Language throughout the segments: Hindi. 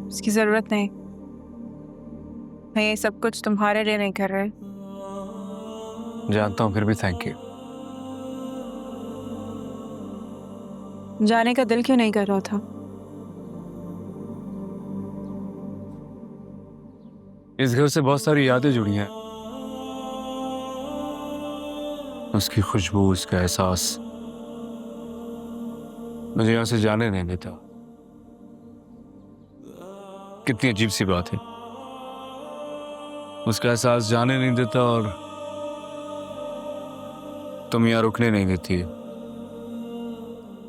उसकी जरूरत नहीं। मैं ये सब कुछ तुम्हारे लिए नहीं कर रहे। जानता हूँ, फिर भी थैंक यू। जाने का दिल क्यों नहीं कर रहा था? इस घर से बहुत सारी यादें जुड़ी हैं। उसकी खुशबू, उसका एहसास मुझे यहाँ से जाने नहीं देता। कितनी अजीब सी बात है, उसका एहसास जाने नहीं देता और तुम यहाँ रुकने नहीं देती है।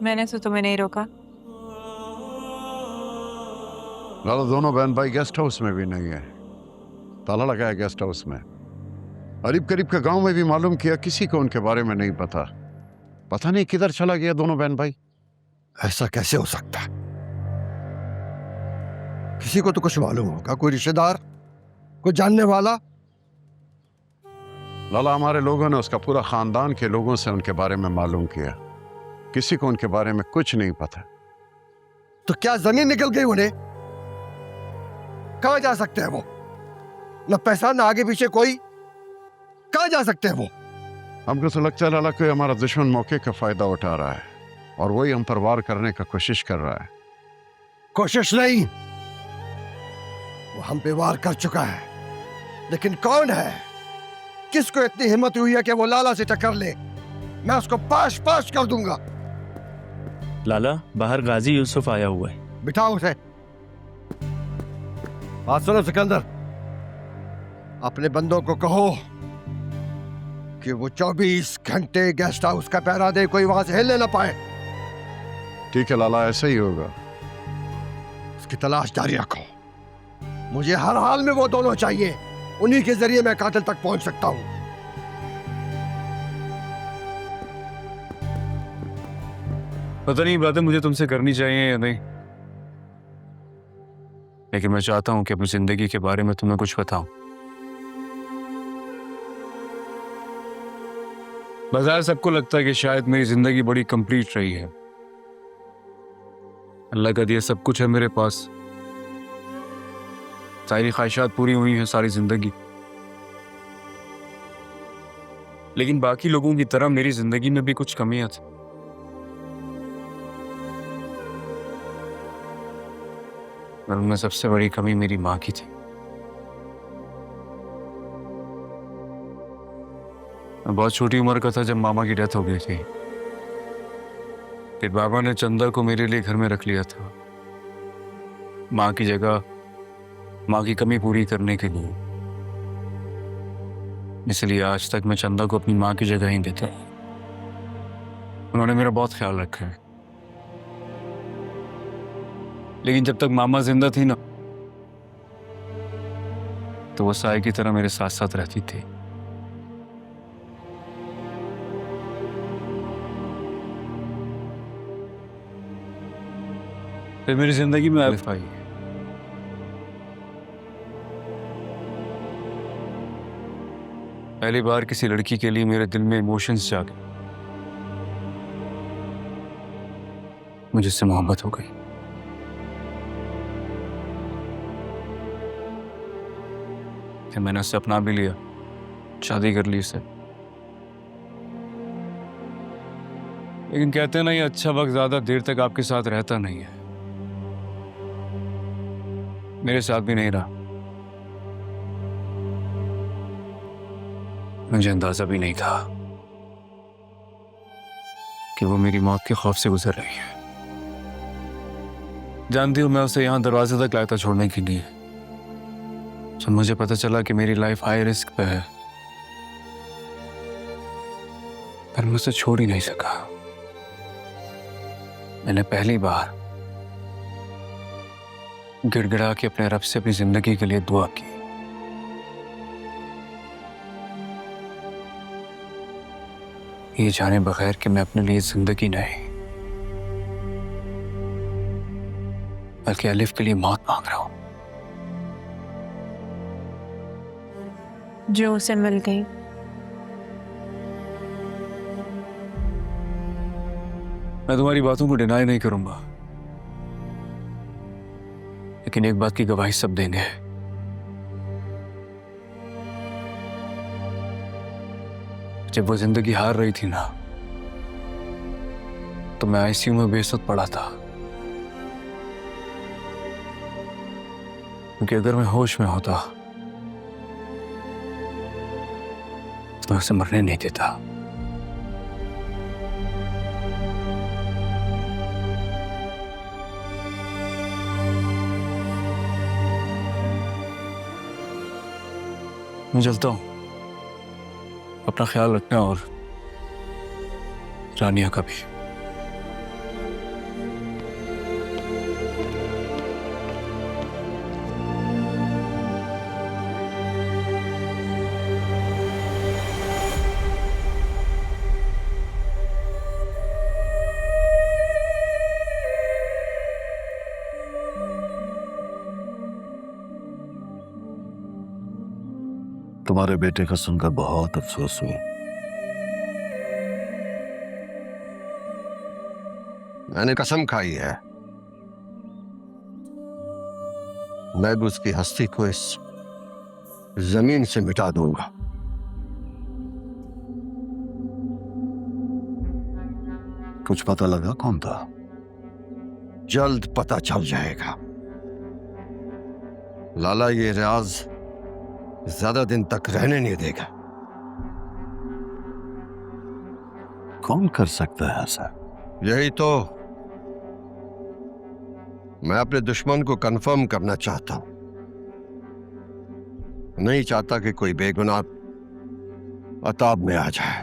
मैंने तो तुम्हें नहीं रोका। लाला, दोनों बहन भाई गेस्ट हाउस में भी नहीं है। ताला लगा है गेस्ट हाउस में। करीब करीब के गांव में भी मालूम किया, किसी को उनके बारे में नहीं पता। पता नहीं किधर चला गया दोनों बहन भाई। ऐसा कैसे हो सकता है? किसी को तो कुछ मालूम होगा, कोई रिश्तेदार, कोई जानने वाला। लाला, हमारे लोगों ने उसका पूरा खानदान के लोगों से उनके बारे में मालूम किया, किसी को उनके बारे में कुछ नहीं पता। तो क्या जमीन निकल गई उन्हें? कहां जा सकते हैं वो? न पैसा न आगे पीछे कोई। कहां जा सकते हैं वो? हमको तो लगता है लाला, कोई हमारा दुश्मन मौके का फायदा उठा रहा है और वही हम पर वार करने का कोशिश कर रहा है। कोशिश नहीं, वो हम पे वार कर चुका है। लेकिन कौन है? किसको इतनी हिम्मत हुई है कि वो लाला से टक्कर ले? मैं उसको पाश पाश कर दूंगा। लाला, बाहर गाजी यूसुफ आया हुआ है। बिठाओ उसे। बात सुनो सिकंदर, अपने बंदों को कहो कि वो 24 घंटे गेस्ट हाउस का पहरा दे, कोई वहां से हिलने ना पाए। ठीक है लाला, ऐसा ही होगा। उसकी तलाश जारी रखो। मुझे हर हाल में वो दोनों चाहिए। उन्हीं के जरिए मैं कातिल तक पहुंच सकता हूं। पता नहीं बातें मुझे तुमसे करनी चाहिए या नहीं, लेकिन मैं चाहता हूं कि अपनी जिंदगी के बारे में तुम्हें कुछ बताऊं। बाजार सबको लगता है कि शायद मेरी जिंदगी बड़ी कंप्लीट रही है। अल्लाह का दिया सब कुछ है मेरे पास, सारी ख्वाहिशात पूरी हुई हैं सारी जिंदगी। लेकिन बाकी लोगों की तरह मेरी जिंदगी में भी कुछ कमियां थी। और उनमें सबसे बड़ी कमी मेरी माँ की थी। मैं बहुत छोटी उम्र का था जब मामा की डेथ हो गई थी। फिर बाबा ने चंदा को मेरे लिए घर में रख लिया था, माँ की जगह, माँ की कमी पूरी करने के लिए। इसलिए आज तक मैं चंदा को अपनी माँ की जगह ही देता हूँ। उन्होंने मेरा बहुत ख्याल रखा है। लेकिन जब तक मामा जिंदा थी ना, तो वो साय की तरह मेरे साथ साथ रहती थी। फिर मेरी जिंदगी में आलिफ आई। पहली बार किसी लड़की के लिए मेरे दिल में इमोशंस जागे। मुझे उससे मोहब्बत हो गई। फिर मैंने उससे अपना भी लिया, शादी कर ली उससे। लेकिन कहते हैं ना, ये अच्छा वक्त ज्यादा देर तक आपके साथ रहता नहीं है। मेरे साथ भी नहीं रहा। मुझे अंदाजा भी नहीं था कि वो मेरी मौत के खौफ से गुजर रही है। जानती हूं, मैं उसे यहां दरवाजे तक लाया था छोड़ने के लिए। जब मुझे पता चला कि मेरी लाइफ हाई रिस्क पे है, पर मैं उसे छोड़ ही नहीं सका। मैंने पहली बार गिड़गिड़ा के अपने रब से अपनी जिंदगी के लिए दुआ की। ये जाने बगैर कि मैं अपने लिए जिंदगी नहीं बल्कि अलिफ के लिए मौत मांग रहा हूं। जो उसे मिल गई। मैं तुम्हारी बातों को डिनाई नहीं करूंगा। लेकिन एक बात की गवाही सब देंगे, जब वो जिंदगी हार रही थी ना, तो मैं आईसीयू में बेसुध पड़ा था। क्योंकि अगर मैं होश में होता तो मैं उसे मरने नहीं देता। मैं चलता हूं, अपना ख्याल रखना और रानिया का भी। तुम्हारे बेटे का सुनकर बहुत अफसोस हुआ। मैंने कसम खाई है, मैं भी उसकी हस्ती को इस जमीन से मिटा दूंगा। कुछ पता लगा कौन था? जल्द पता चल जाएगा। लाला ये रियाज ज्यादा दिन तक रहने नहीं देगा। कौन कर सकता है ऐसा? यही तो मैं अपने दुश्मन को कंफर्म करना चाहता हूं। नहीं चाहता कि कोई बेगुनाह अताब में आ जाए,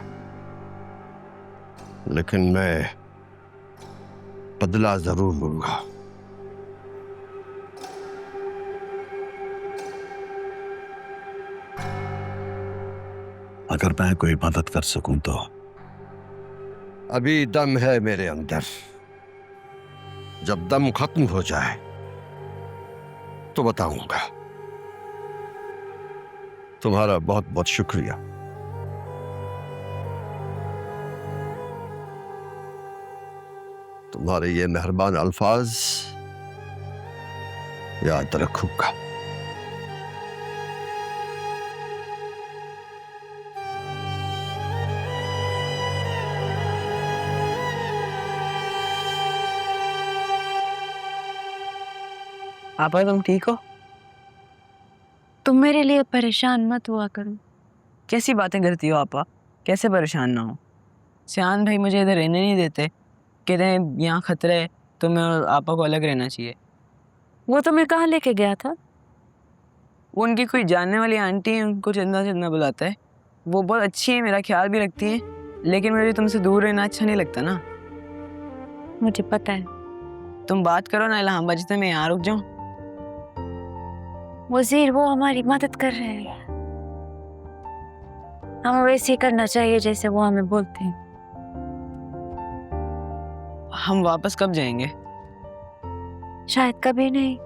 लेकिन मैं बदला जरूर लूंगा। अगर मैं कोई मदद कर सकूं तो? अभी दम है मेरे अंदर, जब दम खत्म हो जाए तो बताऊंगा। तुम्हारा बहुत बहुत शुक्रिया। तुम्हारे ये मेहरबान अल्फाज याद रखूंगा। आपा तुम ठीक हो? तुम मेरे लिए परेशान मत हुआ करो। कैसी बातें करती हो आपा? कैसे परेशान ना हो? सियान भाई मुझे इधर रहने नहीं देते, कहते हैं यहाँ खतरा है, तो मैं और आपा को अलग रहना चाहिए। वो तुम्हें कहाँ लेके गया था? वो उनकी कोई जानने वाली आंटी है, उनको चंदा चंदा बुलाता है। वो बहुत अच्छी है, मेरा ख्याल भी रखती है, लेकिन मुझे तुमसे दूर रहना अच्छा नहीं लगता ना। मुझे पता है। तुम बात करो ना इलाहाबाद, जितने मैं यहाँ रुक जाऊँ। वजीर वो हमारी मदद कर रहे हैं, हमें वैसे ही करना चाहिए जैसे वो हमें बोलते हैं। हम वापस कब जाएंगे? शायद कभी नहीं।